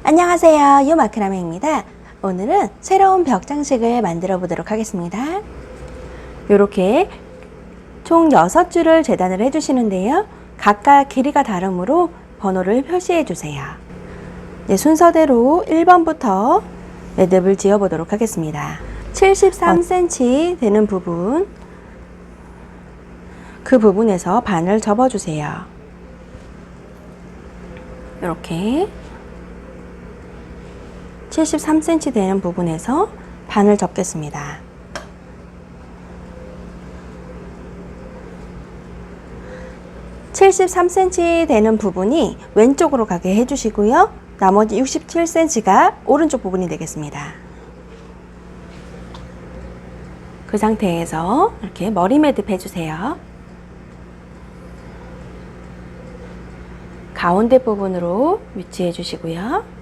안녕하세요, 유마크라메입니다. 오늘은 새로운 벽 장식을 만들어 보도록 하겠습니다. 이렇게 총 6줄을 재단을 해주시는데요. 각각 길이가 다르므로 번호를 표시해 주세요. 순서대로 1번부터 매듭을 지어 보도록 하겠습니다. 73cm 되는 부분, 그 부분에서 반을 접어 주세요. 이렇게 73cm 되는 부분에서 반을 접겠습니다. (73cm) 되는 부분이 왼쪽으로 가게 해주시고요. 나머지 67cm가 오른쪽 부분이 되겠습니다. 그 상태에서 이렇게 머리 매듭 해주세요. 가운데 부분으로 위치해 주시고요.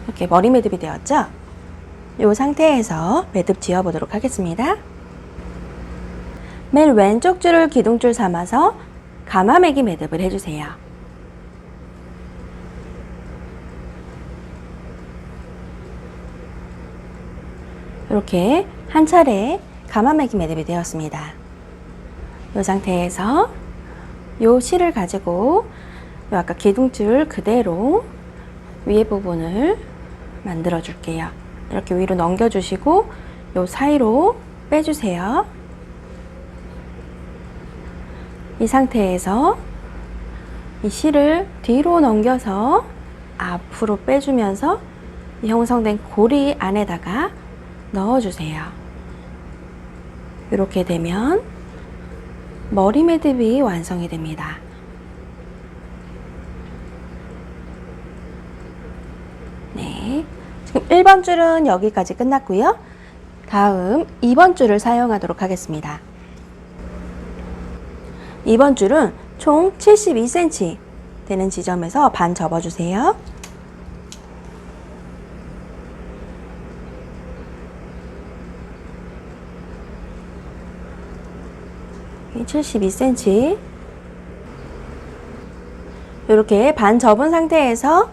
이렇게 머리 매듭이 되었죠? 이 상태에서 매듭 지어 보도록 하겠습니다. 맨 왼쪽 줄을 기둥줄 삼아서 가마매기 매듭을 해주세요. 이렇게 한 차례 가마매기 매듭이 되었습니다. 이 상태에서 이 실을 가지고 아까 기둥줄 그대로 위에 부분을 만들어 줄게요. 이렇게 위로 넘겨 주시고 이 사이로 빼주세요. 이 상태에서 이 실을 뒤로 넘겨서 앞으로 빼주면서 형성된 고리 안에다가 넣어주세요. 이렇게 되면 머리 매듭이 완성이 됩니다. 네, 지금 1번 줄은 여기까지 끝났고요. 다음 2번 줄을 사용하도록 하겠습니다. 2번 줄은 총 72cm 되는 지점에서 반 접어주세요. 이 72cm 이렇게 반 접은 상태에서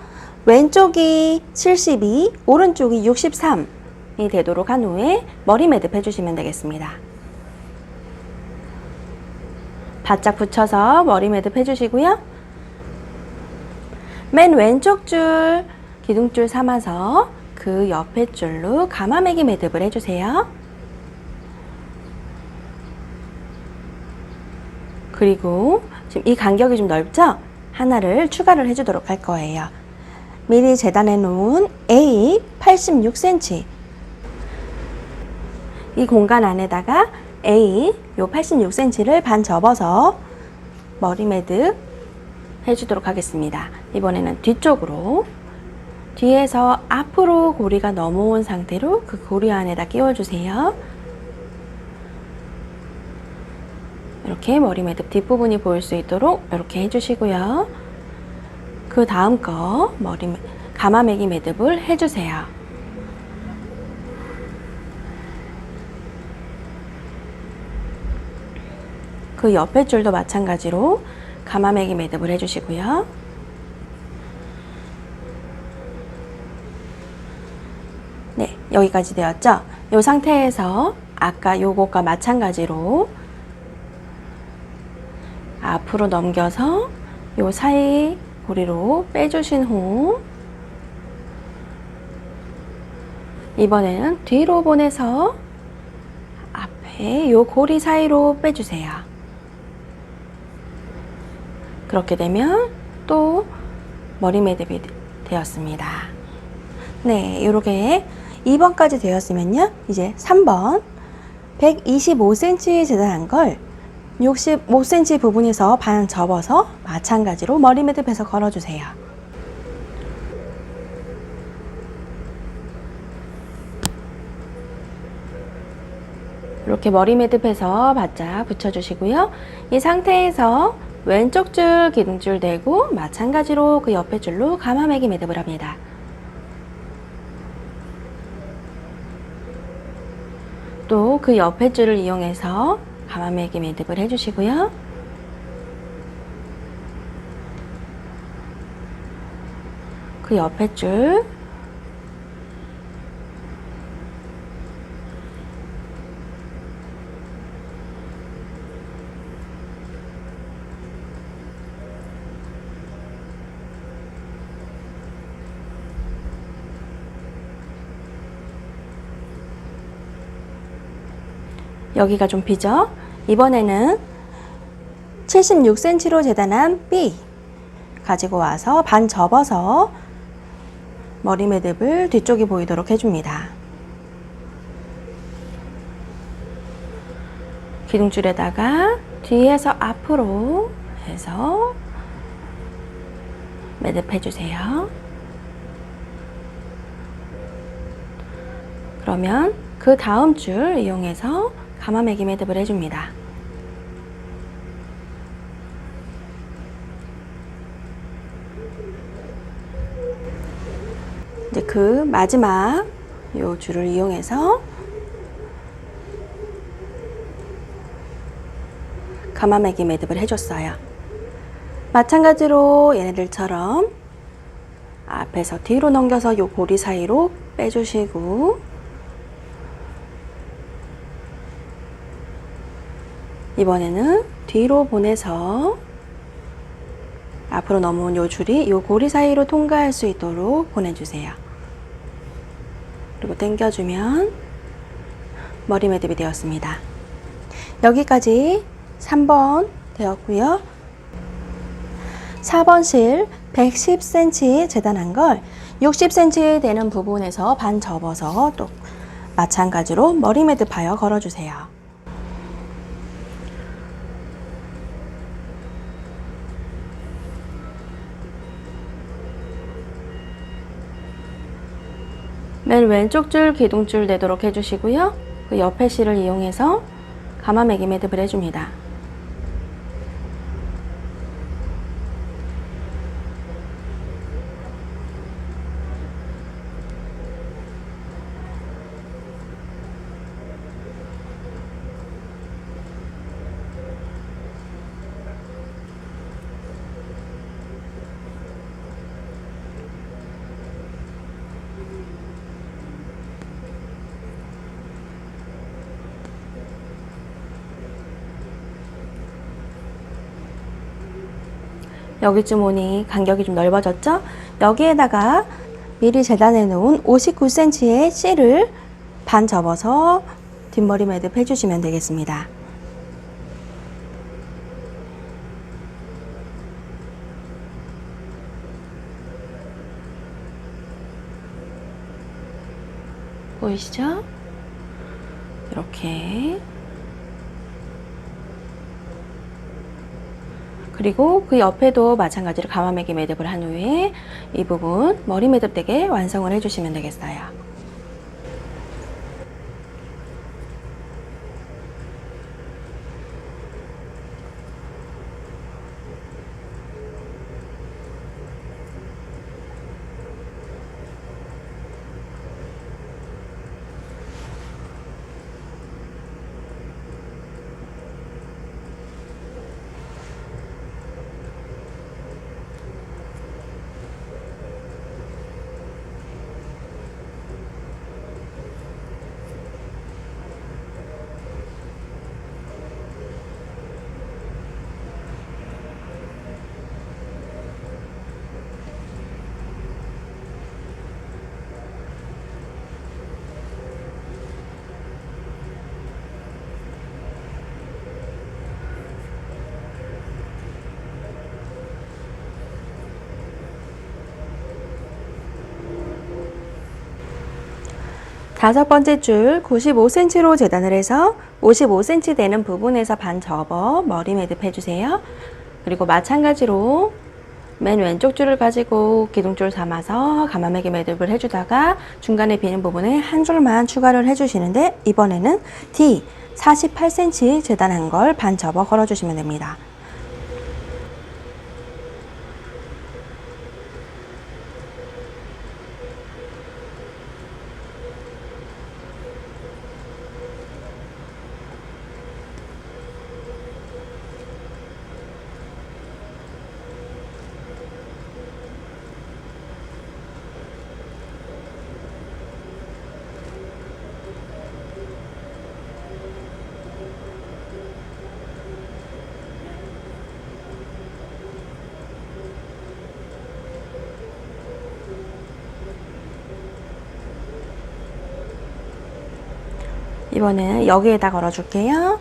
왼쪽이 72, 오른쪽이 63이 되도록 한 후에 머리 매듭 해주시면 되겠습니다. 바짝 붙여서 머리 매듭 해주시고요. 맨 왼쪽 줄 기둥줄 삼아서 그 옆에 줄로 가마매기 매듭을 해주세요. 그리고 지금 이 간격이 좀 넓죠? 하나를 추가를 해주도록 할 거예요. 미리 재단해 놓은 A 86cm 이 공간 안에다가 A 요 86cm를 반 접어서 머리 매듭 해주도록 하겠습니다. 이번에는 뒤쪽으로 뒤에서 앞으로 고리가 넘어온 상태로 그 고리 안에다 끼워주세요. 이렇게 머리 매듭 뒷부분이 보일 수 있도록 이렇게 해주시고요. 그 다음 거 가마매기 매듭을 해주세요. 그 옆에 줄도 마찬가지로 가마매기 매듭을 해주시고요. 네, 여기까지 되었죠? 이 상태에서 아까 요것과 마찬가지로 앞으로 넘겨서 요 사이 고리로 빼주신 후 이번에는 뒤로 보내서 앞에 요 고리 사이로 빼주세요. 그렇게 되면 또 머리 매듭이 되었습니다. 네, 이렇게 2번까지 되었으면요. 이제 3번 125cm 재단한 걸 65cm 부분에서 반 접어서 마찬가지로 머리 매듭해서 걸어주세요. 이렇게 머리 매듭해서 바짝 붙여주시고요. 이 상태에서 왼쪽 줄 기둥줄 대고 마찬가지로 그 옆에 줄로 가마매기 매듭을 합니다. 또 그 옆에 줄을 이용해서 가마매기 매듭을 해주시고요. 그 옆에 줄 여기가 좀 비죠? 이번에는 76cm로 재단한 B 가지고 와서 반 접어서 머리 매듭을 뒤쪽이 보이도록 해줍니다. 기둥줄에다가 뒤에서 앞으로 해서 매듭해주세요. 그러면 그 다음 줄 이용해서 가마매기 매듭을 해줍니다. 이제 그 마지막 요 줄을 이용해서 가마매기 매듭을 해줬어요. 마찬가지로 얘네들처럼 앞에서 뒤로 넘겨서 요 고리 사이로 빼주시고, 이번에는 뒤로 보내서 앞으로 넘어온 요 줄이 요 고리 사이로 통과할 수 있도록 보내주세요. 그리고 당겨주면 머리 매듭이 되었습니다. 여기까지 3번 되었고요. 4번 실 110cm 재단한 걸 60cm 되는 부분에서 반 접어서 또 마찬가지로 머리 매듭하여 걸어주세요. 맨 왼쪽 줄 기둥줄 내도록 해주시고요. 그 옆에 실을 이용해서 가마매기 매듭을 해줍니다. 여기쯤 오니 간격이 좀 넓어졌죠? 여기에다가 미리 재단해 놓은 59cm의 실을 반 접어서 뒷머리 매듭 해주시면 되겠습니다. 보이시죠? 이렇게. 그리고 그 옆에도 마찬가지로 가마매기 매듭을 한 후에 이 부분 머리 매듭 되게 완성을 해주시면 되겠어요. 다섯 번째 줄 95cm로 재단을 해서 55cm 되는 부분에서 반 접어 머리 매듭 해주세요. 그리고 마찬가지로 맨 왼쪽 줄을 가지고 기둥줄 삼아서 가마매기 매듭을 해주다가 중간에 비는 부분에 한 줄만 추가를 해주시는데, 이번에는 D 48cm 재단한 걸 반 접어 걸어주시면 됩니다. 이번에는 여기에다 걸어줄게요.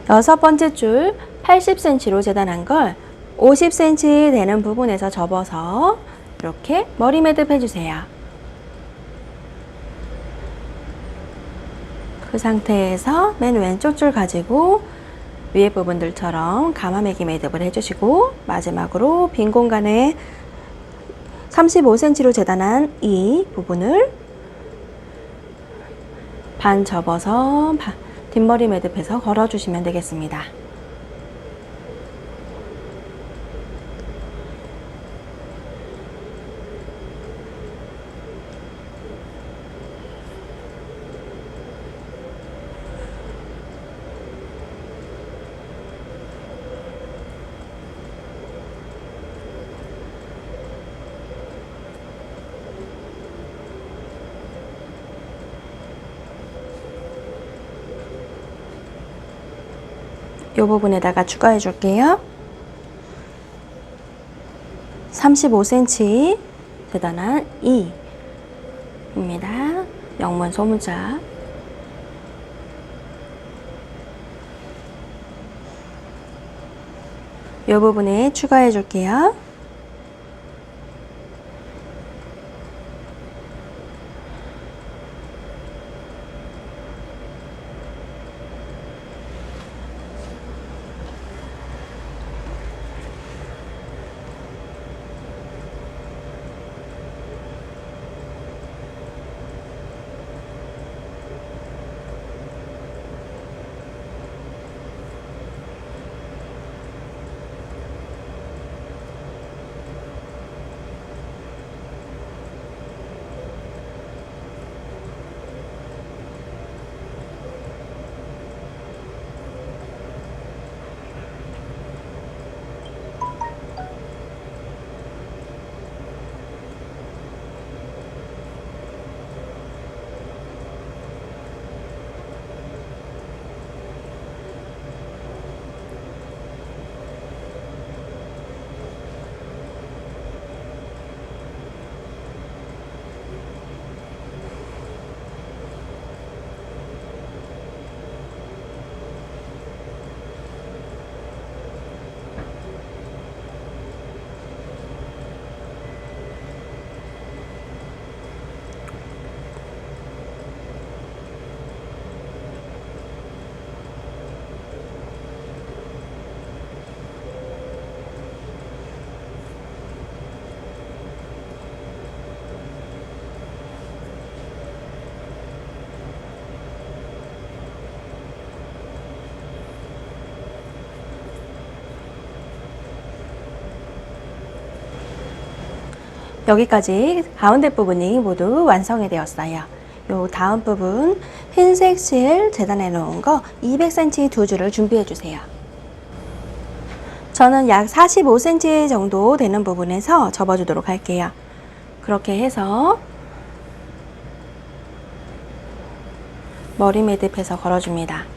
여섯 번째 줄 80cm로 재단한 걸 50cm 되는 부분에서 접어서 이렇게 머리 매듭 해주세요. 그 상태에서 맨 왼쪽 줄 가지고 위에 부분들처럼 가마매기 매듭을 해주시고, 마지막으로 빈 공간에 35cm로 재단한 이 부분을 반 접어서 뒷머리 매듭해서 걸어주시면 되겠습니다. 이 부분에다가 추가해 줄게요. 35cm 재단한 2입니다. 영문 소문자. 이 부분에 추가해 줄게요. 여기까지 가운데 부분이 모두 완성이 되었어요. 요 다음 부분 흰색 실 재단해 놓은 거 200cm 두 줄을 준비해 주세요. 저는 약 45cm 정도 되는 부분에서 접어주도록 할게요. 그렇게 해서 머리 매듭해서 걸어줍니다.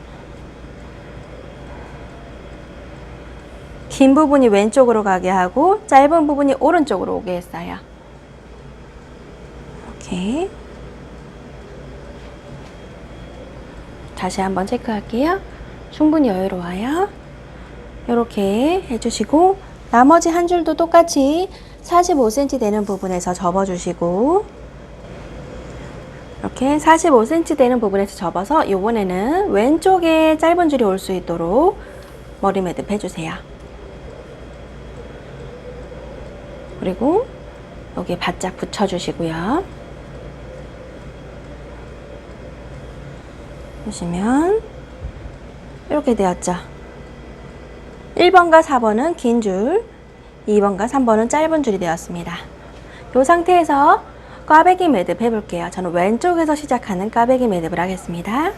긴 부분이 왼쪽으로 가게 하고 짧은 부분이 오른쪽으로 오게 했어요. 이렇게 다시 한번 체크할게요. 충분히 여유로워요. 이렇게 해주시고 나머지 한 줄도 똑같이 45cm 되는 부분에서 접어주시고 이렇게 45cm 되는 부분에서 접어서 이번에는 왼쪽에 짧은 줄이 올 수 있도록 머리 매듭 해주세요. 그리고 여기에 바짝 붙여주시고요. 보시면 이렇게 되었죠. 1번과 4번은 긴 줄, 2번과 3번은 짧은 줄이 되었습니다. 이 상태에서 꽈배기 매듭 해볼게요. 저는 왼쪽에서 시작하는 꽈배기 매듭을 하겠습니다.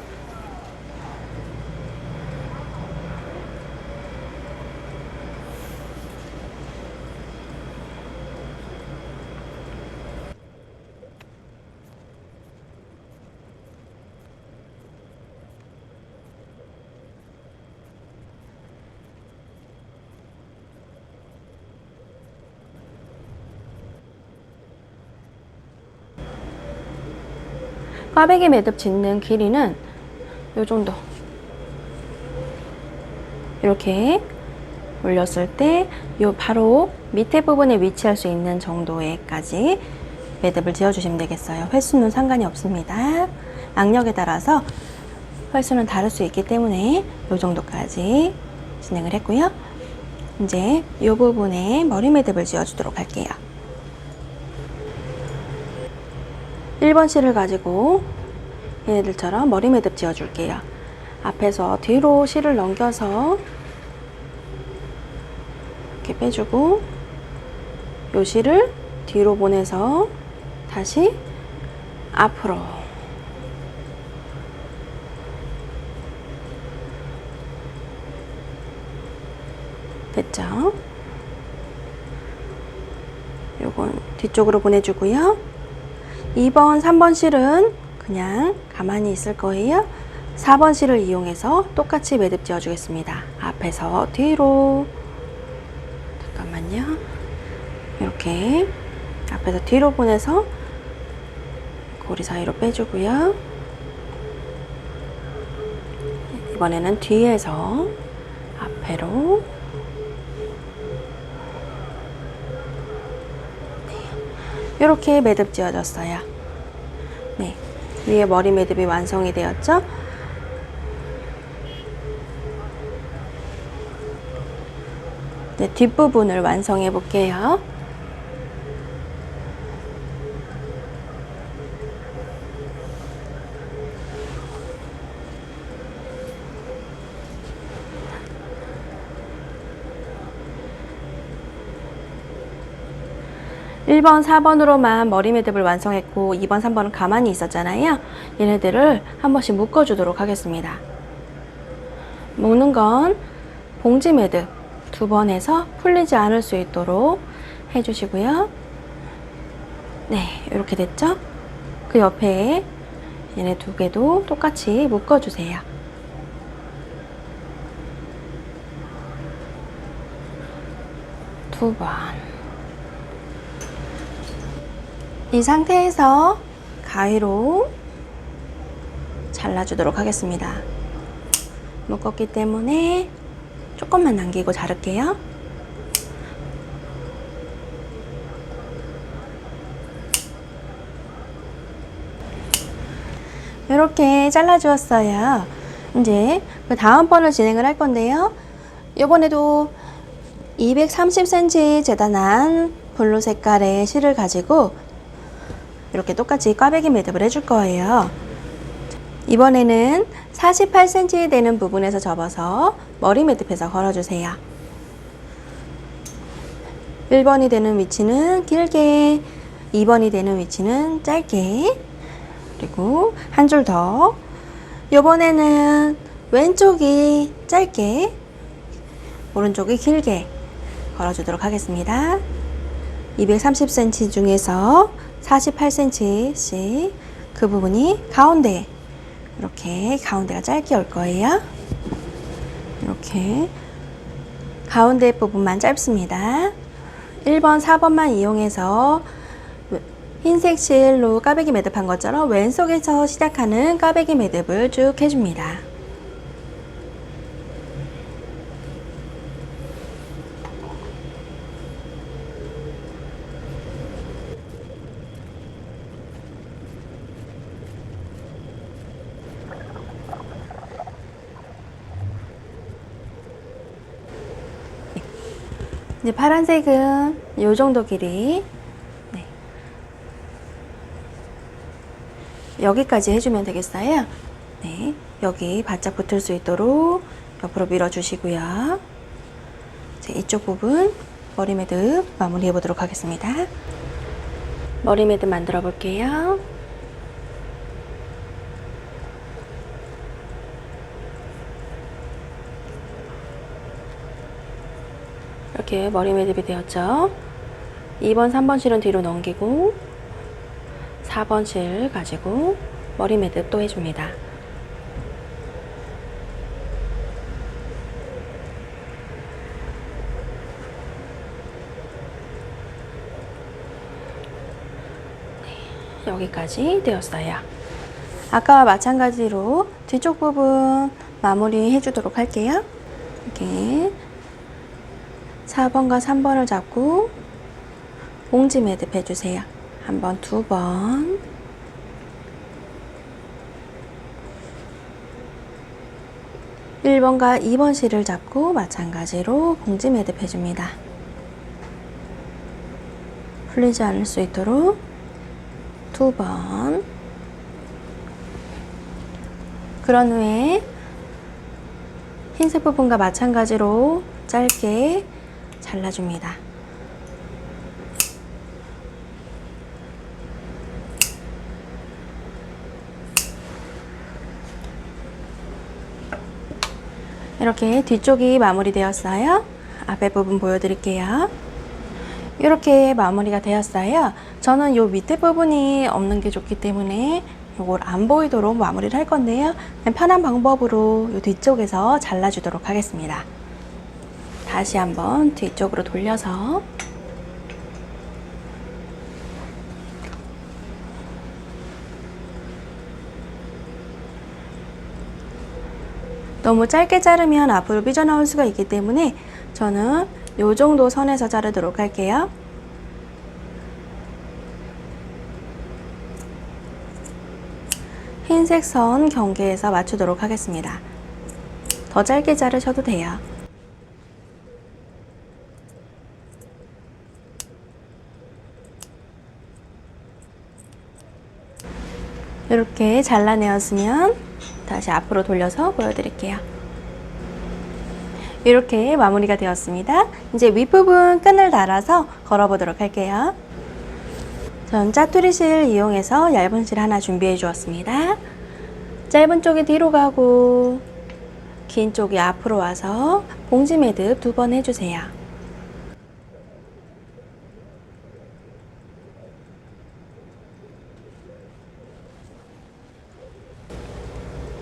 꽈배기 매듭 짓는 길이는 이 정도. 이렇게 올렸을 때 요 바로 밑에 부분에 위치할 수 있는 정도에까지 매듭을 지어주시면 되겠어요. 횟수는 상관이 없습니다. 악력에 따라서 횟수는 다를 수 있기 때문에 이 정도까지 진행을 했고요. 이제 이 부분에 머리 매듭을 지어주도록 할게요. 1번 실을 가지고 얘네들처럼 머리 매듭 지어줄게요. 앞에서 뒤로 실을 넘겨서 이렇게 빼주고 요 실을 뒤로 보내서 다시 앞으로 됐죠? 요건 뒤쪽으로 보내주고요. 2번, 3번 실은 그냥 가만히 있을 거예요. 4번 실을 이용해서 똑같이 매듭 지어주겠습니다. 앞에서 뒤로 잠깐만요. 이렇게 앞에서 뒤로 보내서 고리 사이로 빼주고요. 이번에는 뒤에서 앞으로 이렇게 매듭 지어졌어요. 네, 위에 머리 매듭이 완성이 되었죠? 네, 뒷부분을 완성해 볼게요. 일 번, 4번으로만 머리 매듭을 완성했고 2번, 3번은 가만히 있었잖아요. 얘네들을 한 번씩 묶어주도록 하겠습니다. 묶는 건 봉지 매듭 2번 해서 풀리지 않을 수 있도록 해주시고요. 네, 이렇게 됐죠? 그 옆에 얘네 2개도 똑같이 묶어주세요. 두 번. 이 상태에서 가위로 잘라주도록 하겠습니다. 묶었기 때문에 조금만 남기고 자를게요. 이렇게 잘라주었어요. 이제 그 다음 번을 진행을 할 건데요. 이번에도 230cm 재단한 블루 색깔의 실을 가지고 이렇게 똑같이 꽈배기 매듭을 해줄 거예요. 이번에는 48cm 되는 부분에서 접어서 머리 매듭해서 걸어주세요. 1번이 되는 위치는 길게, 2번이 되는 위치는 짧게, 그리고 한 줄 더. 이번에는 왼쪽이 짧게, 오른쪽이 길게 걸어주도록 하겠습니다. 230cm 중에서 48cm씩 그 부분이 가운데, 이렇게 가운데가 짧게 올 거예요. 이렇게 가운데 부분만 짧습니다. 1번, 4번만 이용해서 흰색 실로 꽈배기 매듭한 것처럼 왼쪽에서 시작하는 꽈배기 매듭을 쭉 해줍니다. 이제 파란색은 이 정도 길이, 네. 여기까지 해주면 되겠어요. 네. 여기 바짝 붙을 수 있도록 옆으로 밀어주시고요. 자, 이쪽 부분 머리 매듭 마무리해 보도록 하겠습니다. 머리 매듭 만들어 볼게요. 이렇게 머리 매듭이 되었죠. 2번, 3번 실은 뒤로 넘기고 4번 실 가지고 머리 매듭 또 해줍니다. 네, 여기까지 되었어요. 아까와 마찬가지로 뒤쪽 부분 마무리 해주도록 할게요. 이렇게 4번과 3번을 잡고 봉지 매듭 해주세요. 한 번, 두 번. (1번과) (2번) 실을 잡고 마찬가지로 봉지 매듭 해줍니다. 풀리지 않을 수 있도록 두 번. 그런 후에 흰색 부분과 마찬가지로 짧게 잘라줍니다. 이렇게 뒤쪽이 마무리되었어요. 앞에 부분 보여드릴게요. 이렇게 마무리가 되었어요. 저는 이 밑에 부분이 없는 게 좋기 때문에 이걸 안 보이도록 마무리를 할 건데요. 편한 방법으로 이 뒤쪽에서 잘라주도록 하겠습니다. 다시 한번 뒤쪽으로 돌려서 너무 짧게 자르면 앞으로 삐져나올 수가 있기 때문에 저는 이 정도 선에서 자르도록 할게요. 흰색 선 경계에서 맞추도록 하겠습니다. 더 짧게 자르셔도 돼요. 이렇게 잘라내었으면 다시 앞으로 돌려서 보여드릴게요. 이렇게 마무리가 되었습니다. 이제 윗부분 끈을 달아서 걸어보도록 할게요. 전 짜투리 실 이용해서 얇은 실 하나 준비해 주었습니다. 짧은 쪽이 뒤로 가고 긴 쪽이 앞으로 와서 봉지 매듭 2번 해주세요.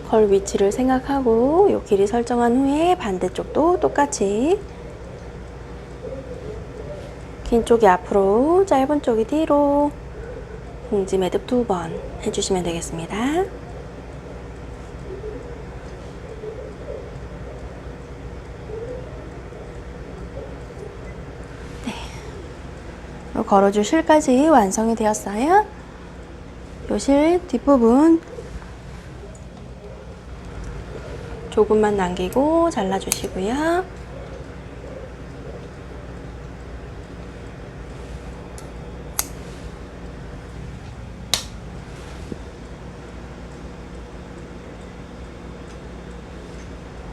걸 위치를 생각하고 이 길이 설정한 후에 반대쪽도 똑같이 긴 쪽이 앞으로 짧은 쪽이 뒤로 봉지 매듭 2번 해주시면 되겠습니다. 네. 걸어줄 실까지 완성이 되었어요. 이 실 뒷부분 조금만 남기고 잘라주시고요.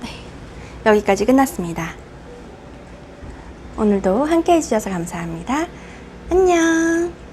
네, 여기까지 끝났습니다. 오늘도 함께 해주셔서 감사합니다. 안녕.